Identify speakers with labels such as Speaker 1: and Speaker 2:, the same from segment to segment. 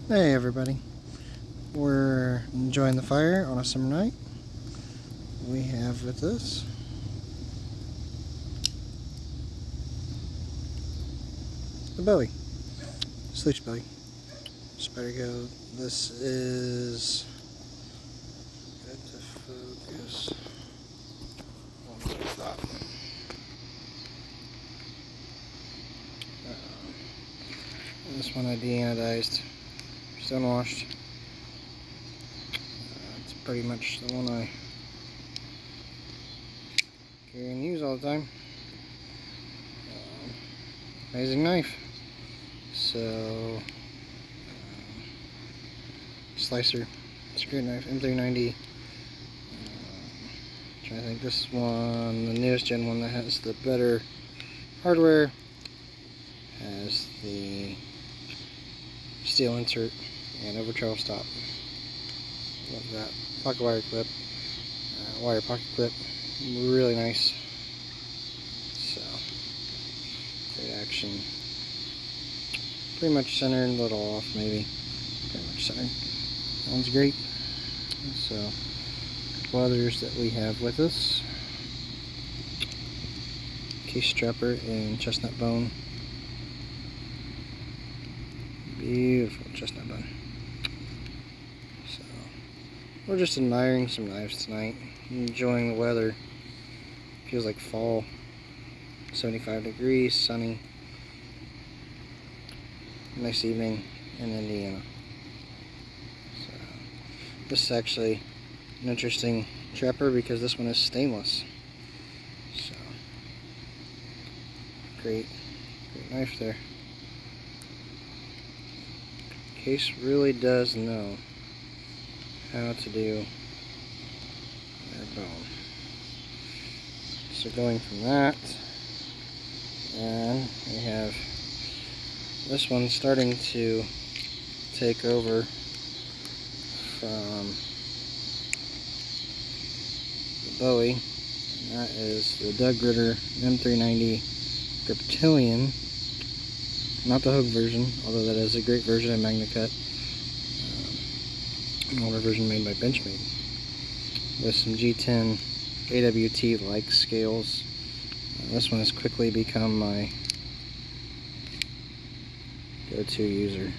Speaker 1: Hey everybody, we're enjoying the fire on a summer night. We have with us the Bowie, Sleech Bowie, Spider Go. This is good to focus. This one I de-anodized, stonewashed. It's pretty much the one I carry and use all the time. Amazing knife. So, slicer, screw knife, M390. Trying to think, this one, the newest gen one that has the better hardware, has the steel insert and over travel stop. Love that. Pocket wire clip, wire pocket clip, really nice. So, great action. Pretty much centered, a little off maybe. Pretty much centered. That one's great. So, a couple others that we have with us. Case strapper in chestnut bone. Beautiful chestnut bone. So, we're just admiring some knives tonight. Enjoying the weather. Feels like fall. 75 degrees, sunny. Nice evening in Indiana. So, this is actually an interesting trapper because this one is stainless. So, great knife there. Case really does know how to do their bone. So going from that, and we have this one starting to take over from the Bowie, and that is the Doug Ritter M390 Griptilian. Not the Hogue version, although that is a great version of MagnaCut. An older version made by Benchmade with some G10 AWT-like scales. This one has quickly become my go-to user.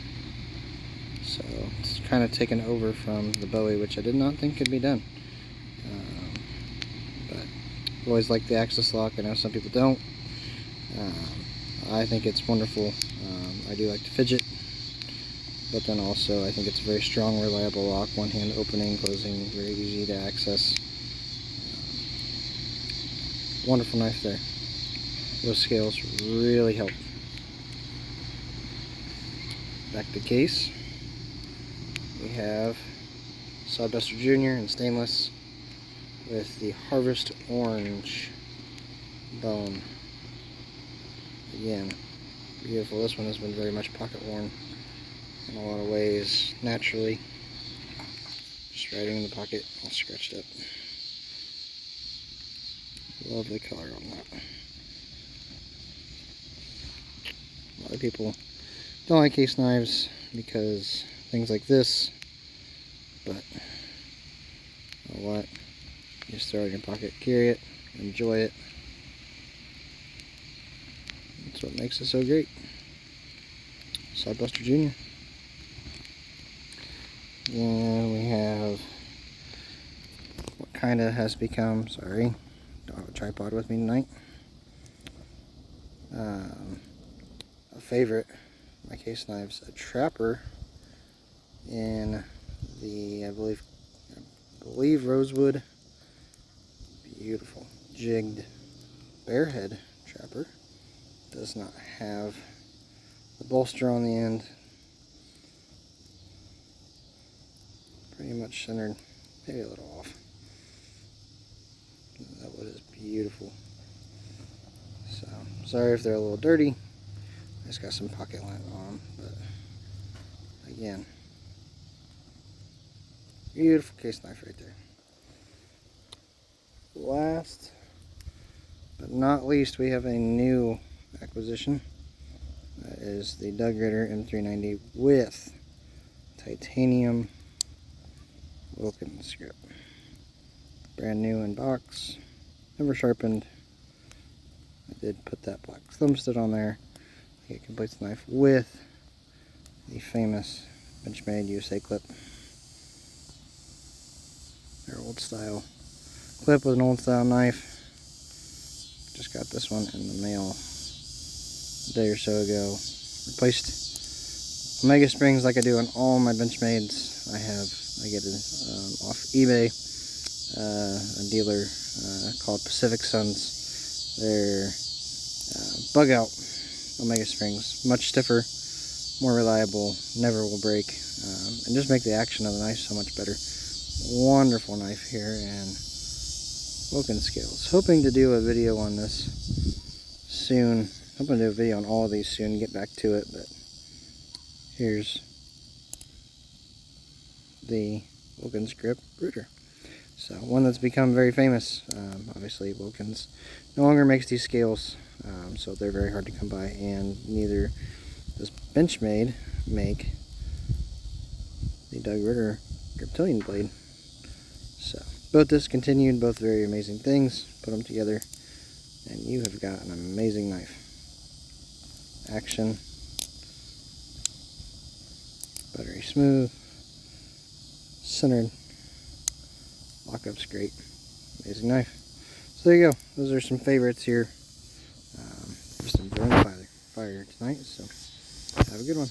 Speaker 1: So it's kind of taken over from the Bowie, which I did not think could be done. But I've always liked the axis lock. I know some people don't. I think it's wonderful. I do like to fidget, but then also I think it's a very strong, reliable lock. One hand opening, closing, very easy to access. Wonderful knife there. Those scales really help. Back to the case. We have Sawduster Jr. in stainless with the Harvest Orange bone. Again, beautiful. This one has been very much pocket worn in a lot of ways, naturally. Just right in the pocket, all scratched up. Lovely color on that. A lot of people don't like case knives because things like this, but you know what? You just throw it in your pocket, carry it, enjoy it. That's what makes it so great. Sawbuster Jr. And we have what kind of has become, sorry, don't have a tripod with me tonight. A favorite, my case knives, a trapper in the, I believe rosewood. Beautiful, jigged bearhead trapper. Does not have the bolster on the end. Pretty much centered, maybe a little off. That wood is beautiful. So, sorry if they're a little dirty. I just got some pocket lint on them, but again, beautiful case knife right there. Last but not least, we have a new acquisition. That is the Doug Ritter M390 with titanium Wilkins grip. Brand new in box, never sharpened. I did put that black thumb stud on there. It completes the knife with the famous Benchmade USA clip. Their old style clip with an old style knife. Just got this one in the mail a day or so ago. Replaced Omega springs like I do on all my Benchmades. I get it off eBay. A dealer called Pacific Suns. They're bug out Omega springs, much stiffer, more reliable, never will break, and just make the action of the knife so much better. Wonderful knife here, and Wilkins scales. Hoping to do a video on this soon. Hoping to do a video on all of these soon, get back to it, but here's the Wilkins grip router. So one that's become very famous. Obviously Wilkins no longer makes these scales, so they're very hard to come by, and neither does Benchmade make the Doug Ritter Griptilian blade. So both discontinued, both very amazing things. Put them together and you have got an amazing knife. Action, buttery smooth, centered, lockup's great, amazing knife. So there you go, those are some favorites here. Just enjoying the fire tonight, so have a good one.